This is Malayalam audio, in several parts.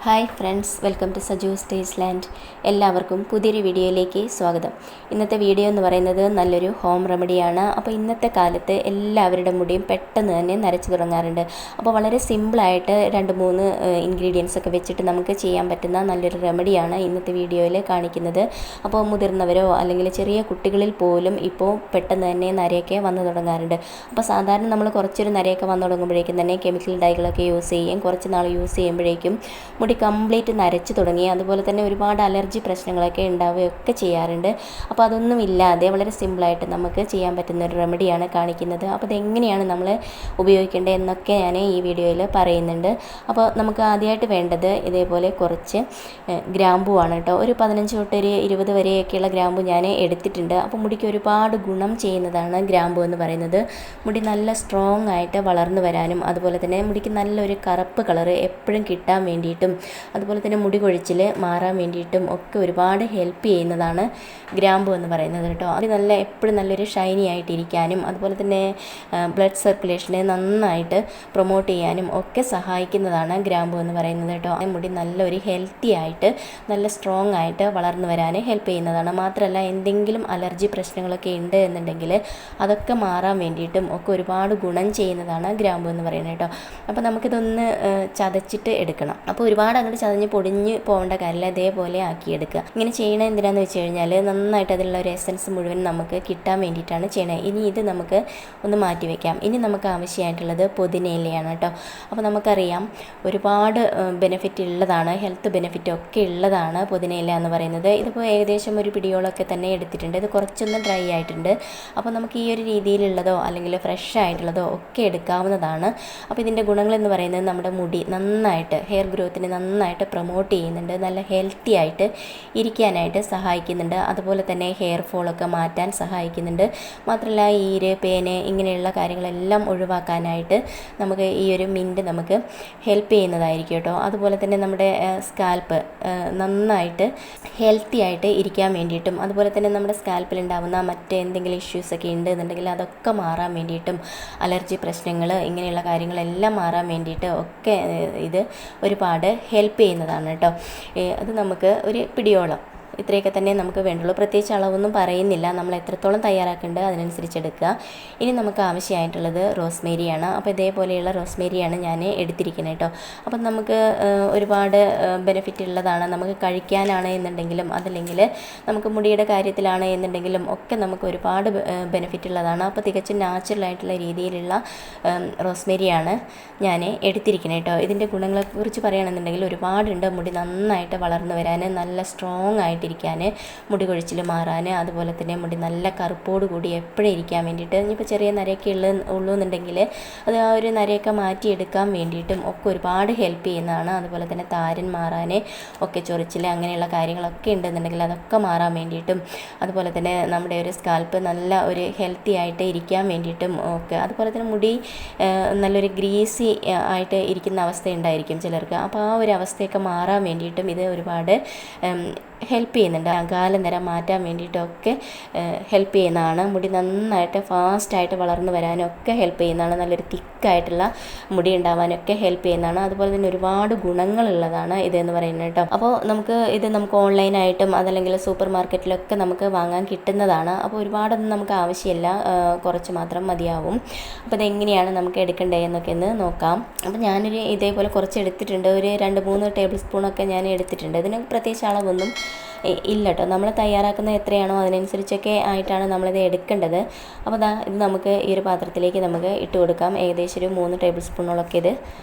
Hi friends, welcome to Saju's taste land. എല്ലാവർക്കും പുതിയൊരു വീഡിയോയിലേക്ക് സ്വാഗതം. ഇന്നത്തെ വീഡിയോ എന്ന് പറയുന്നത് നല്ലൊരു ഹോം റെമഡിയാണ്. അപ്പോൾ ഇന്നത്തെ കാലത്ത് എല്ലാവരുടെ മുടിയും പെട്ടെന്ന് തന്നെ നരച്ചു തുടങ്ങാറുണ്ട്. അപ്പോൾ വളരെ സിമ്പിളായിട്ട് 2-3 ഇൻഗ്രീഡിയൻസ് ഒക്കെ വെച്ചിട്ട് നമുക്ക് ചെയ്യാൻ പറ്റുന്ന നല്ലൊരു റെമഡിയാണ് ഇന്നത്തെ വീഡിയോയിൽ കാണിക്കുന്നത്. അപ്പോൾ മുതിർന്നവരോ അല്ലെങ്കിൽ ചെറിയ കുട്ടികളിൽ പോലും ഇപ്പോൾ പെട്ടെന്ന് തന്നെ നരയൊക്കെ വന്നു തുടങ്ങാറുണ്ട്. അപ്പോൾ സാധാരണ നമ്മൾ കുറച്ചൊരു നരയൊക്കെ വന്നു തുടങ്ങുമ്പോഴേക്കും തന്നെ കെമിക്കൽ ഡൈകളൊക്കെ യൂസ് ചെയ്യും. കുറച്ച് നാൾ യൂസ് ചെയ്യുമ്പോഴേക്കും മുടി കംപ്ലീറ്റ് നരച്ച് തുടങ്ങി. അതുപോലെ തന്നെ ഒരുപാട് അലർജി പ്രശ്നങ്ങളൊക്കെ ഉണ്ടാവുകയൊക്കെ ചെയ്യാറുണ്ട്. അപ്പോൾ അതൊന്നും ഇല്ലാതെ വളരെ സിമ്പിളായിട്ട് നമുക്ക് ചെയ്യാൻ പറ്റുന്ന ഒരു റെമഡിയാണ് കാണിക്കുന്നത്. അപ്പോൾ അതെങ്ങനെയാണ് നമ്മൾ ഉപയോഗിക്കേണ്ടത് എന്നൊക്കെ ഞാൻ ഈ വീഡിയോയിൽ പറയുന്നുണ്ട്. അപ്പോൾ നമുക്ക് ആദ്യമായിട്ട് വേണ്ടത് ഇതേപോലെ കുറച്ച് ഗ്രാമ്പുവാണ് കേട്ടോ. ഒരു 15 തൊട്ട് ഒരു 20 വരെയൊക്കെയുള്ള ഗ്രാമ്പു ഞാൻ എടുത്തിട്ടുണ്ട്. അപ്പോൾ മുടിക്ക് ഒരുപാട് ഗുണം ചെയ്യുന്നതാണ് ഗ്രാമ്പു എന്ന് പറയുന്നത്. മുടി നല്ല സ്ട്രോങ് ആയിട്ട് വളർന്നു വരാനും അതുപോലെ തന്നെ മുടിക്ക് നല്ലൊരു കറുപ്പ് കളറ് എപ്പോഴും കിട്ടാൻ വേണ്ടിയിട്ടും അതുപോലെ തന്നെ മുടി കൊഴിച്ചിൽ മാറാൻ വേണ്ടിയിട്ടും ഒക്കെ ഒരുപാട് ഹെൽപ്പ് ചെയ്യുന്നതാണ് ഗ്രാമ്പു എന്ന് പറയുന്നത് കേട്ടോ. അത് എപ്പോഴും നല്ലൊരു ഷൈനി ആയിട്ടിരിക്കാനും അതുപോലെ തന്നെ ബ്ലഡ് സർക്കുലേഷനെ നന്നായിട്ട് പ്രൊമോട്ട് ചെയ്യാനും ഒക്കെ സഹായിക്കുന്നതാണ് ഗ്രാമ്പു എന്ന് പറയുന്നത് കേട്ടോ. മുടി നല്ലൊരു ഹെൽത്തി ആയിട്ട് നല്ല സ്ട്രോങ് ആയിട്ട് വളർന്നു വരാൻ ഹെൽപ്പ് ചെയ്യുന്നതാണ്. മാത്രമല്ല എന്തെങ്കിലും അലർജി പ്രശ്നങ്ങളൊക്കെ ഉണ്ട് എന്നുണ്ടെങ്കിൽ അതൊക്കെ മാറാൻ വേണ്ടിയിട്ടും ഒക്കെ ഒരുപാട് ഗുണം ചെയ്യുന്നതാണ് ഗ്രാമ്പു എന്ന് പറയുന്നത് കേട്ടോ. അപ്പോൾ നമുക്കിതൊന്ന് ചതച്ചിട്ട് എടുക്കണം. അപ്പോൾ ഒരുപാട് അങ്ങോട്ട് ചതഞ്ഞ് പൊടിഞ്ഞ് പോകേണ്ട കാര്യമില്ല, ഇതേപോലെ ആക്കിയെടുക്കുക. ഇങ്ങനെ ചെയ്യണത് എന്തിനാന്ന് വെച്ച് കഴിഞ്ഞാൽ നന്നായിട്ട് അതിലുള്ള ഒരു എസൻസ് മുഴുവൻ നമുക്ക് കിട്ടാൻ വേണ്ടിയിട്ടാണ് ചെയ്യണത്. ഇനി ഇത് നമുക്ക് ഒന്ന് മാറ്റി വയ്ക്കാം. ഇനി നമുക്ക് ആവശ്യമായിട്ടുള്ളത് പുതിനയിലയാണ് കേട്ടോ. അപ്പോൾ നമുക്കറിയാം ഒരുപാട് ബെനിഫിറ്റ് ഉള്ളതാണ്, ഹെൽത്ത് ബെനിഫിറ്റ് ഒക്കെ ഉള്ളതാണ് പുതിനയില എന്ന് പറയുന്നത്. ഇതിപ്പോൾ ഏകദേശം ഒരു പിടിയോളൊക്കെ തന്നെ എടുത്തിട്ടുണ്ട്. ഇത് കുറച്ചൊന്ന് ഡ്രൈ ആയിട്ടുണ്ട്. അപ്പോൾ നമുക്ക് ഈ ഒരു രീതിയിലുള്ളതോ അല്ലെങ്കിൽ ഫ്രഷ് ആയിട്ടുള്ളതോ ഒക്കെ എടുക്കാവുന്നതാണ്. അപ്പോൾ ഇതിൻ്റെ ഗുണങ്ങളെന്ന് പറയുന്നത് നമ്മുടെ മുടി നന്നായിട്ട് ഹെയർ ഗ്രോത്തിനെ നന്നായിട്ട് പ്രൊമോട്ട് ചെയ്യുന്നുണ്ട്, നല്ല ഹെൽത്തി ആയിട്ട് ഇരിക്കാനായിട്ട് സഹായിക്കുന്നുണ്ട്. അതുപോലെ തന്നെ ഹെയർ ഫോളൊക്കെ മാറ്റാൻ സഹായിക്കുന്നുണ്ട്. മാത്രമല്ല ഈര്, പേന് ഇങ്ങനെയുള്ള കാര്യങ്ങളെല്ലാം ഒഴിവാക്കാനായിട്ട് നമുക്ക് ഈ ഒരു മിൻറ്റ് നമുക്ക് ഹെൽപ്പ് ചെയ്യുന്നതായിരിക്കും കേട്ടോ. അതുപോലെ തന്നെ നമ്മുടെ സ്കാൽപ്പ് നന്നായിട്ട് ഹെൽത്തി ആയിട്ട് ഇരിക്കാൻ വേണ്ടിയിട്ടും അതുപോലെ തന്നെ നമ്മുടെ സ്കാൽപ്പിൽ ഉണ്ടാകുന്ന മറ്റെന്തെങ്കിലും ഇഷ്യൂസൊക്കെ ഉണ്ട് എന്നുണ്ടെങ്കിൽ അതൊക്കെ മാറാൻ വേണ്ടിയിട്ടും അലർജി പ്രശ്നങ്ങൾ ഇങ്ങനെയുള്ള കാര്യങ്ങളെല്ലാം മാറാൻ വേണ്ടിയിട്ട് ഒക്കെ ഇത് ഒരുപാട് ഹെൽപ്പ് ചെയ്യുന്നതാണ് കേട്ടോ. അത് നമുക്ക് ഒരു പിടിയോളം ഇത്രയൊക്കെ തന്നെ നമുക്ക് വേണ്ടുള്ളൂ. പ്രത്യേകിച്ച് അളവൊന്നും പറയുന്നില്ല, നമ്മൾ എത്രത്തോളം തയ്യാറാക്കേണ്ടത് അതിനനുസരിച്ച് എടുക്കുക. ഇനി നമുക്ക് ആവശ്യമായിട്ടുള്ളത് റോസ്മേരിയാണ്. അപ്പോൾ ഇതേപോലെയുള്ള റോസ്മേരിയാണ് ഞാൻ എടുത്തിരിക്കുന്നത് കേട്ടോ. അപ്പം നമുക്ക് ഒരുപാട് ബെനിഫിറ്റ് ഉള്ളതാണ്. നമുക്ക് കഴിക്കാനാണ് എന്നുണ്ടെങ്കിലും അതല്ലെങ്കിൽ നമുക്ക് മുടിയുടെ കാര്യത്തിലാണ് എന്നുണ്ടെങ്കിലും ഒക്കെ നമുക്ക് ഒരുപാട് ബെനിഫിറ്റ് ഉള്ളതാണ്. അപ്പോൾ തികച്ചും നാച്ചുറലായിട്ടുള്ള രീതിയിലുള്ള റോസ്മേരിയാണ് ഞാൻ എടുത്തിരിക്കുന്നത് കേട്ടോ. ഇതിൻ്റെ ഗുണങ്ങളെക്കുറിച്ച് പറയുകയാണെന്നുണ്ടെങ്കിൽ ഒരുപാടുണ്ട്. മുടി നന്നായിട്ട് വളർന്നു വരാൻ, നല്ല സ്ട്രോങ് ആയിട്ട് മുടി കൊഴിച്ചിൽ മാറാൻ, അതുപോലെ തന്നെ മുടി നല്ല കറുപ്പോട് കൂടി എപ്പോഴും ഇരിക്കാൻ വേണ്ടിയിട്ട്, ഇനിയിപ്പോൾ ചെറിയ നരയൊക്കെ ഉള്ളൂ എന്നുണ്ടെങ്കിൽ അത് ആ ഒരു നരയൊക്കെ മാറ്റിയെടുക്കാൻ വേണ്ടിയിട്ടും ഒക്കെ ഒരുപാട് ഹെൽപ്പ് ചെയ്യുന്നതാണ്. അതുപോലെ തന്നെ താരൻ മാറാൻ ഒക്കെ, ചൊറിച്ചിൽ അങ്ങനെയുള്ള കാര്യങ്ങളൊക്കെ ഉണ്ടെന്നുണ്ടെങ്കിൽ അതൊക്കെ മാറാൻ വേണ്ടിയിട്ടും അതുപോലെ തന്നെ നമ്മുടെ ഒരു സ്കാൽപ്പ് നല്ല ഒരു ഹെൽത്തി ആയിട്ട് ഇരിക്കാൻ വേണ്ടിയിട്ടും ഒക്കെ, അതുപോലെ തന്നെ മുടി നല്ലൊരു ഗ്രീസി ആയിട്ട് ഇരിക്കുന്ന അവസ്ഥ ഉണ്ടായിരിക്കും ചിലർക്ക്. അപ്പോൾ ആ ഒരു അവസ്ഥയൊക്കെ മാറാൻ വേണ്ടിയിട്ടും ഇത് ഒരുപാട് ഹെൽപ്പ് ചെയ്യുന്നുണ്ട്. അകാല നിര മാറ്റാൻ വേണ്ടിയിട്ടൊക്കെ ഹെൽപ്പ് ചെയ്യുന്നതാണ്. മുടി നന്നായിട്ട് ഫാസ്റ്റായിട്ട് വളർന്നു വരാനൊക്കെ ഹെൽപ്പ് ചെയ്യുന്നതാണ്. നല്ലൊരു തിക്കായിട്ടുള്ള മുടി ഉണ്ടാവാനൊക്കെ ഹെൽപ്പ് ചെയ്യുന്നതാണ്. അതുപോലെ തന്നെ ഒരുപാട് ഗുണങ്ങളുള്ളതാണ് ഇതെന്ന് പറയുന്നത് കേട്ടോ. അപ്പോൾ നമുക്ക് ഓൺലൈനായിട്ടും അതല്ലെങ്കിൽ സൂപ്പർ മാർക്കറ്റിലൊക്കെ നമുക്ക് വാങ്ങാൻ കിട്ടുന്നതാണ്. അപ്പോൾ ഒരുപാടൊന്നും നമുക്ക് ആവശ്യമില്ല, കുറച്ച് മാത്രം മതിയാവും. അപ്പോൾ അതെങ്ങനെയാണ് നമുക്ക് എടുക്കേണ്ടതെന്നൊക്കെ ഒന്ന് നോക്കാം. അപ്പോൾ ഞാനൊരു ഇതേപോലെ കുറച്ച് എടുത്തിട്ടുണ്ട്. ഒരു 2-3 ടേബിൾ സ്പൂണൊക്കെ ഞാൻ എടുത്തിട്ടുണ്ട്. ഇതിന് പ്രത്യേകിച്ച് അളവൊന്നും ഇല്ല കേട്ടോ. നമ്മൾ തയ്യാറാക്കുന്നത് എത്രയാണോ അതിനനുസരിച്ചൊക്കെ ആയിട്ടാണ് നമ്മളിത് എടുക്കേണ്ടത്. അപ്പോൾ ഇത് നമുക്ക് ഈ ഒരു പാത്രത്തിലേക്ക് നമുക്ക് ഇട്ട് കൊടുക്കാം. ഏകദേശം ഒരു 3 ടേബിൾ സ്പൂണോളൊക്കെ ഇത്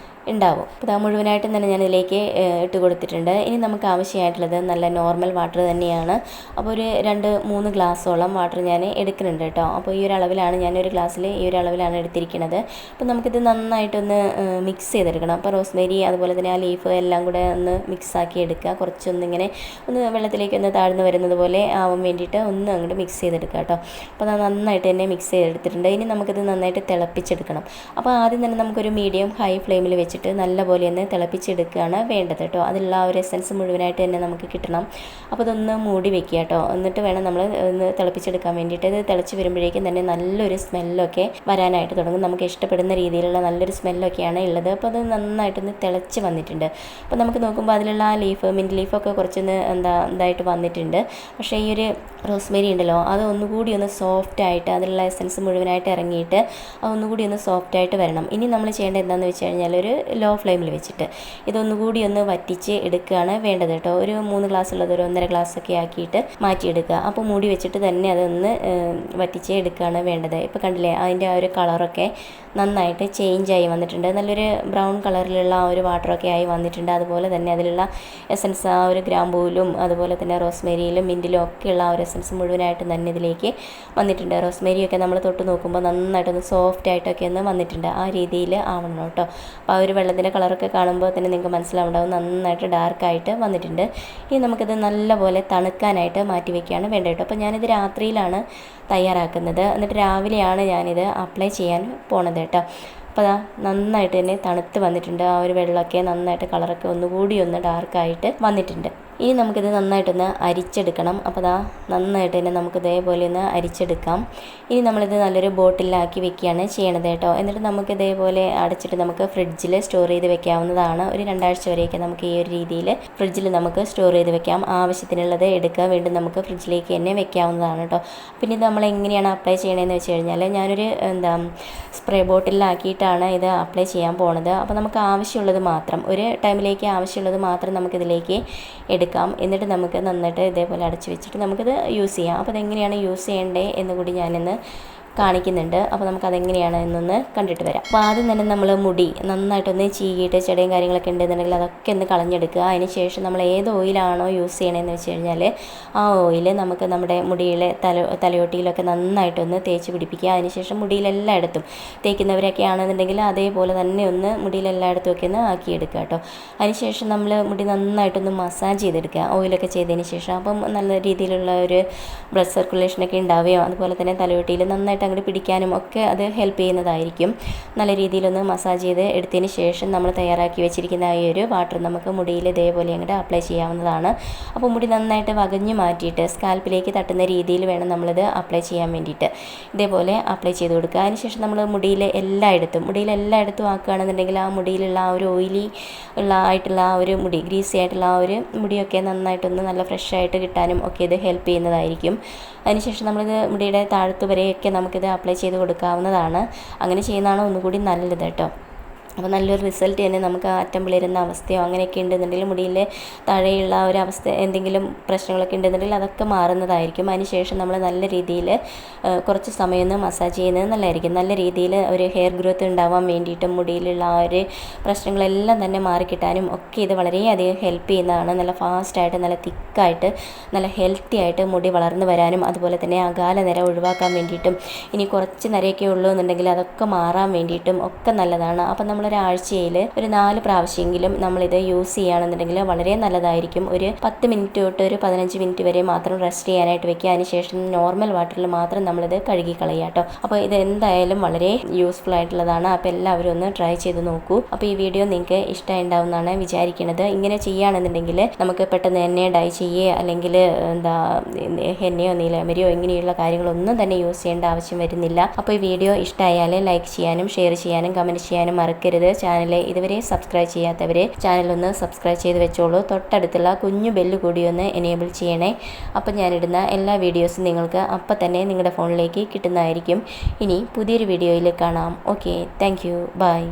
ഉണ്ടാവും. അപ്പോൾ അത് മുഴുവനായിട്ടും തന്നെ ഞാൻ ഇതിലേക്ക് ഇട്ട് കൊടുത്തിട്ടുണ്ട്. ഇനി നമുക്ക് ആവശ്യമായിട്ടുള്ളത് നല്ല നോർമൽ വാട്ടർ തന്നെയാണ്. അപ്പോൾ ഒരു 2-3 ഗ്ലാസ്സോളം വാട്ടർ ഞാൻ എടുക്കുന്നുണ്ട് കേട്ടോ. അപ്പോൾ ഈ ഒരു അളവിലാണ്, ഞാനൊരു ഗ്ലാസ്സിൽ ഈ ഒരു അളവിലാണ് എടുത്തിരിക്കുന്നത്. അപ്പോൾ നമുക്കിത് നന്നായിട്ടൊന്ന് മിക്സ് ചെയ്തെടുക്കണം. അപ്പോൾ റോസ്മേരി അതുപോലെ തന്നെ ആ ലീഫ് എല്ലാം കൂടെ ഒന്ന് മിക്സാക്കി എടുക്കുക. കുറച്ചൊന്നിങ്ങനെ ഒന്ന് വെള്ളത്തിലേക്ക് ഒന്ന് താഴ്ന്നു വരുന്നത് പോലെ ആവാൻ വേണ്ടിയിട്ട് ഒന്ന് അങ്ങോട്ട് മിക്സ് ചെയ്തെടുക്കുക കേട്ടോ. അപ്പോൾ അത് നന്നായിട്ട് തന്നെ മിക്സ് ചെയ്തെടുത്തിട്ടുണ്ട്. ഇനി നമുക്കിത് നന്നായിട്ട് തിളപ്പിച്ചെടുക്കണം. അപ്പോൾ ആദ്യം തന്നെ നമുക്കൊരു മീഡിയം ഹൈ ഫ്ലെയിമിൽ വെച്ച് വെച്ചിട്ട് നല്ലപോലെ ഒന്ന് തിളപ്പിച്ചെടുക്കുകയാണ് വേണ്ടത് കേട്ടോ. അതിലുള്ള ആ ഒരു എസൻസ് മുഴുവനായിട്ട് തന്നെ നമുക്ക് കിട്ടണം. അപ്പോൾ ഇതൊന്ന് മൂടി വെക്കുക കേട്ടോ. എന്നിട്ട് വേണം നമ്മൾ ഒന്ന് തിളപ്പിച്ചെടുക്കാൻ വേണ്ടിയിട്ട്. ഇത് തിളച്ച് വരുമ്പോഴേക്കും തന്നെ നല്ലൊരു സ്മെല്ലൊക്കെ വരാനായിട്ട് തുടങ്ങും. നമുക്ക് ഇഷ്ടപ്പെടുന്ന രീതിയിലുള്ള നല്ലൊരു സ്മെല്ലൊക്കെയാണ് ഉള്ളത്. അപ്പോൾ അത് നന്നായിട്ടൊന്ന് തിളച്ച് വന്നിട്ടുണ്ട്. അപ്പോൾ നമുക്ക് നോക്കുമ്പോൾ അതിലുള്ള ആ മിൻറ്റ് ലീഫൊക്കെ കുറച്ചൊന്ന് ഇതായിട്ട് വന്നിട്ടുണ്ട്. പക്ഷേ ഈ ഒരു റോസ്മേരി ഉണ്ടല്ലോ, അത് ഒന്നുകൂടി ഒന്ന് സോഫ്റ്റായിട്ട് അതിലുള്ള എസൻസ് മുഴുവനായിട്ട് ഇറങ്ങിയിട്ട് അതൊന്നുകൂടി ഒന്ന് സോഫ്റ്റായിട്ട് വരണം. ഇനി നമ്മൾ ചെയ്യേണ്ടത് എന്താണെന്ന് വെച്ച് കഴിഞ്ഞാൽ ഒരു ലോ ഫ്ലെയിമിൽ വെച്ചിട്ട് ഇതൊന്നുകൂടി ഒന്ന് വറ്റിച്ച് എടുക്കുകയാണ് വേണ്ടത് കേട്ടോ. ഒരു 3 ഗ്ലാസ് ഉള്ളത് ഒരു 1.5 ഗ്ലാസ്സൊക്കെ ആക്കിയിട്ട് മാറ്റിയെടുക്കുക. അപ്പോൾ മൂടി വെച്ചിട്ട് തന്നെ അതൊന്ന് വറ്റിച്ച് എടുക്കുകയാണ് വേണ്ടത്. ഇപ്പോൾ കണ്ടില്ലേ, അതിൻ്റെ ആ ഒരു കളറൊക്കെ നന്നായിട്ട് ചേഞ്ചായി വന്നിട്ടുണ്ട്. നല്ലൊരു ബ്രൗൺ കളറിലുള്ള ആ ഒരു വാട്ടറൊക്കെ ആയി വന്നിട്ടുണ്ട്. അതുപോലെ തന്നെ അതിലുള്ള എസൻസ് ആ ഒരു ഗ്രാമ്പൂവിലും അതുപോലെ തന്നെ റോസ്മേരിയിലും മിൻറ്റിലും ഒക്കെയുള്ള ആ ഒരു എസൻസ് മുഴുവനായിട്ട് തന്നെ ഇതിലേക്ക് വന്നിട്ടുണ്ട്. റോസ്മേരിയൊക്കെ നമ്മൾ തൊട്ട് നോക്കുമ്പോൾ നന്നായിട്ടൊന്ന് സോഫ്റ്റ് ആയിട്ടൊക്കെ ഒന്ന് വന്നിട്ടുണ്ട്. ആ രീതിയിൽ ആവണം കേട്ടോ. അപ്പോൾ ആ ഒരു വെള്ളത്തിൻ്റെ കളറൊക്കെ കാണുമ്പോൾ തന്നെ നിങ്ങൾക്ക് മനസ്സിലാവുണ്ടാവും നന്നായിട്ട് ഡാർക്കായിട്ട് വന്നിട്ടുണ്ട്. ഇനി നമുക്കിത് നല്ലപോലെ തണുക്കാനായിട്ട് മാറ്റി വയ്ക്കുകയാണ് വേണ്ടത് കേട്ടോ. അപ്പോൾ ഞാനിത് രാത്രിയിലാണ് തയ്യാറാക്കുന്നത്. എന്നിട്ട് രാവിലെയാണ് ഞാനിത് അപ്ലൈ ചെയ്യാൻ പോണത് കേട്ടോ. അപ്പോൾ നന്നായിട്ട് തന്നെ തണുത്ത് വന്നിട്ടുണ്ട്. ആ ഒരു വെള്ളമൊക്കെ നന്നായിട്ട് കളറൊക്കെ ഒന്നുകൂടി ഒന്ന് ഡാർക്കായിട്ട് വന്നിട്ടുണ്ട്. ഇനി നമുക്കിത് നന്നായിട്ടൊന്ന് അരിച്ചെടുക്കണം. അപ്പോൾ നന്നായിട്ട് തന്നെ നമുക്ക് ഇതേപോലെ ഒന്ന് അരിച്ചെടുക്കാം. ഇനി നമ്മളിത് നല്ലൊരു ബോട്ടിലാക്കി വെക്കുകയാണ് ചെയ്യണത് കേട്ടോ. എന്നിട്ട് നമുക്ക് ഇതേപോലെ അടച്ചിട്ട് നമുക്ക് ഫ്രിഡ്ജിൽ സ്റ്റോർ ചെയ്ത് വെക്കാവുന്നതാണ്. ഒരു 2 ആഴ്ച വരെയൊക്കെ നമുക്ക് ഈ ഒരു രീതിയിൽ ഫ്രിഡ്ജിൽ നമുക്ക് സ്റ്റോർ ചെയ്ത് വെക്കാം. ആവശ്യത്തിനുള്ളത് എടുക്കുക, വീണ്ടും നമുക്ക് ഫ്രിഡ്ജിലേക്ക് തന്നെ വെക്കാവുന്നതാണ് കേട്ടോ. പിന്നെ ഇത് നമ്മൾ എങ്ങനെയാണ് അപ്ലൈ ചെയ്യണമെന്ന് വെച്ച് കഴിഞ്ഞാൽ ഞാനൊരു സ്പ്രേ ബോട്ടിലാക്കിയിട്ടാണ് ഇത് അപ്ലൈ ചെയ്യാൻ പോണത്. അപ്പോൾ നമുക്ക് ആവശ്യമുള്ളത് മാത്രം, ഒരു ടൈമിലേക്ക് ആവശ്യമുള്ളത് മാത്രം നമുക്കിതിലേക്ക് എടുക്കാം. എന്നിട്ട് നമുക്ക് നന്നായിട്ട് ഇതേപോലെ അടച്ചു വെച്ചിട്ട് നമുക്കിത് യൂസ് ചെയ്യാം. അപ്പോൾ അതെങ്ങനെയാണ് യൂസ് ചെയ്യേണ്ടത് എന്ന് കൂടി ഞാനിന്ന് കാണിക്കുന്നുണ്ട്. അപ്പോൾ നമുക്കതെങ്ങനെയാണ് എന്നൊന്ന് കണ്ടിട്ട് വരാം. അപ്പോൾ ആദ്യം തന്നെ നമ്മൾ മുടി നന്നായിട്ടൊന്ന് ചീകിയിട്ട് ചെടയും കാര്യങ്ങളൊക്കെ ഉണ്ടെന്നുണ്ടെങ്കിൽ അതൊക്കെ ഒന്ന് കളഞ്ഞെടുക്കുക. അതിന് ശേഷം നമ്മൾ ഏത് ഓയിലാണോ യൂസ് ചെയ്യണമെന്ന് വെച്ച് കഴിഞ്ഞാൽ ആ ഓയിൽ നമുക്ക് നമ്മുടെ മുടിയിലെ തലയോട്ടിയിലൊക്കെ നന്നായിട്ടൊന്ന് തേച്ച് പിടിപ്പിക്കുക. അതിനുശേഷം മുടിയിലെല്ലായിടത്തും തേക്കുന്നവരൊക്കെ ആണെന്നുണ്ടെങ്കിൽ അതേപോലെ തന്നെ ഒന്ന് മുടിയിലെല്ലായിടത്തും ഒക്കെ ഒന്ന് ആക്കിയെടുക്കുക കേട്ടോ. അതിനുശേഷം നമ്മൾ മുടി നന്നായിട്ടൊന്ന് മസാജ് ചെയ്തെടുക്കുക ഓയിലൊക്കെ ചെയ്തതിന് ശേഷം. അപ്പം നല്ല രീതിയിലുള്ള ഒരു ബ്ലഡ് സർക്കുലേഷനൊക്കെ ഉണ്ടാവുകയോ അതുപോലെ തന്നെ തലയോട്ടിയിൽ നന്നായിട്ട് അങ്ങോട്ട് പിടിക്കാനും ഒക്കെ അത് ഹെൽപ്പ് ചെയ്യുന്നതായിരിക്കും. നല്ല രീതിയിലൊന്ന് മസാജ് ചെയ്ത് എടുത്തതിന് ശേഷം നമ്മൾ തയ്യാറാക്കി വെച്ചിരിക്കുന്ന ഈ ഒരു വാട്ടർ നമുക്ക് മുടിയിൽ ഇതേപോലെ അങ്ങോട്ട് അപ്ലൈ ചെയ്യാവുന്നതാണ്. അപ്പോൾ മുടി നന്നായിട്ട് വകഞ്ഞു മാറ്റിയിട്ട് സ്കാൽപ്പിലേക്ക് തട്ടുന്ന രീതിയിൽ വേണം നമ്മളിത് അപ്ലൈ ചെയ്യാൻ വേണ്ടിയിട്ട്. ഇതേപോലെ അപ്ലൈ ചെയ്ത് കൊടുക്കുക. അതിനുശേഷം നമ്മൾ മുടിയിൽ എല്ലായിടത്തും ആക്കുകയാണെന്നുണ്ടെങ്കിൽ ആ മുടിയിലുള്ള ആ ഒരു ഓയിലി ആയിട്ടുള്ള ആ ഒരു മുടി, ഗ്രീസി ആയിട്ടുള്ള ആ ഒരു മുടിയൊക്കെ നന്നായിട്ടൊന്ന് നല്ല ഫ്രഷായിട്ട് കിട്ടാനും ഒക്കെ ഇത് ഹെൽപ്പ് ചെയ്യുന്നതായിരിക്കും. അതിനുശേഷം നമ്മളിത് മുടിയുടെ താഴത്ത് വരെയൊക്കെ നമുക്കിത് അപ്ലൈ ചെയ്ത് കൊടുക്കാവുന്നതാണ്. അങ്ങനെ ചെയ്യുന്നതാണ് ഒന്നുകൂടി നല്ലത് കേട്ടോ. അപ്പോൾ നല്ലൊരു റിസൾട്ട് തന്നെ നമുക്ക് അറ്റം പിളരുന്ന അവസ്ഥയോ അങ്ങനെയൊക്കെ ഉണ്ടെന്നുണ്ടെങ്കിൽ മുടിയിൽ താഴെയുള്ള ഒരു അവസ്ഥ എന്തെങ്കിലും പ്രശ്നങ്ങളൊക്കെ ഉണ്ടെന്നുണ്ടെങ്കിൽ അതൊക്കെ മാറുന്നതായിരിക്കും. അതിനുശേഷം നമ്മൾ നല്ല രീതിയിൽ കുറച്ച് സമയം ഒന്ന് മസാജ് ചെയ്യുന്നത് നല്ലതായിരിക്കും. നല്ല രീതിയിൽ ഒരു ഹെയർ ഗ്രോത്ത് ഉണ്ടാവാൻ വേണ്ടിയിട്ടും മുടിയിലുള്ള ആ ഒരു പ്രശ്നങ്ങളെല്ലാം തന്നെ മാറിക്കിട്ടാനും ഒക്കെ ഇത് വളരെയധികം ഹെൽപ്പ് ചെയ്യുന്നതാണ്. നല്ല ഫാസ്റ്റായിട്ട് നല്ല തിക്കായിട്ട് നല്ല ഹെൽത്തി ആയിട്ട് മുടി വളർന്നു വരാനും അതുപോലെ തന്നെ അകാല നിര ഒഴിവാക്കാൻ വേണ്ടിയിട്ടും ഇനി കുറച്ച് നിരയൊക്കെ ഉള്ളൂ എന്നുണ്ടെങ്കിൽ അതൊക്കെ മാറാൻ വേണ്ടിയിട്ടും ഒക്കെ നല്ലതാണ്. അപ്പം നമ്മളൊരാഴ്ചയിൽ ഒരു 4 പ്രാവശ്യമെങ്കിലും നമ്മളിത് യൂസ് ചെയ്യുകയാണെന്നുണ്ടെങ്കിൽ വളരെ നല്ലതായിരിക്കും. ഒരു 10 മിനിറ്റ് തൊട്ട് ഒരു 15 മിനിറ്റ് വരെ മാത്രം റെസ്റ്റ് ചെയ്യാനായിട്ട് വെക്കുക. അതിനുശേഷം നോർമൽ വാട്ടറിൽ മാത്രം നമ്മളിത് കഴുകി കളയുക കേട്ടോ. അപ്പോൾ ഇത് എന്തായാലും വളരെ യൂസ്ഫുൾ ആയിട്ടുള്ളതാണ്. അപ്പോൾ എല്ലാവരും ഒന്ന് ട്രൈ ചെയ്ത് നോക്കൂ. അപ്പോൾ ഈ വീഡിയോ നിങ്ങൾക്ക് ഇഷ്ടമുണ്ടാവുമെന്നാണ് വിചാരിക്കുന്നത്. ഇങ്ങനെ ചെയ്യുകയാണെന്നുണ്ടെങ്കിൽ നമുക്ക് പെട്ടെന്ന് തന്നെ ഡൈ ചെയ്യുക അല്ലെങ്കിൽ എണ്ണയോ നീലമരിയോ ഇങ്ങനെയുള്ള കാര്യങ്ങളൊന്നും തന്നെ യൂസ് ചെയ്യേണ്ട ആവശ്യം വരുന്നില്ല. അപ്പോൾ ഈ വീഡിയോ ഇഷ്ടമായാൽ ലൈക്ക് ചെയ്യാനും ഷെയർ ചെയ്യാനും കമൻറ്റ് ചെയ്യാനും മറക്കരുത്. ചാനൽ ഇതുവരെ സബ്സ്ക്രൈബ് ചെയ്യാത്തവർ ചാനലൊന്ന് സബ്സ്ക്രൈബ് ചെയ്ത് വെച്ചോളൂ. തൊട്ടടുത്തുള്ള കുഞ്ഞു ബെല്ല് കൂടി ഒന്ന് എനേബിൾ ചെയ്യണേ. അപ്പം ഞാനിടുന്ന എല്ലാ വീഡിയോസും നിങ്ങൾക്ക് അപ്പം തന്നെ നിങ്ങളുടെ ഫോണിലേക്ക് കിട്ടുന്നതായിരിക്കും. ഇനി പുതിയൊരു വീഡിയോയിൽ കാണാം. Okay, thank you, by.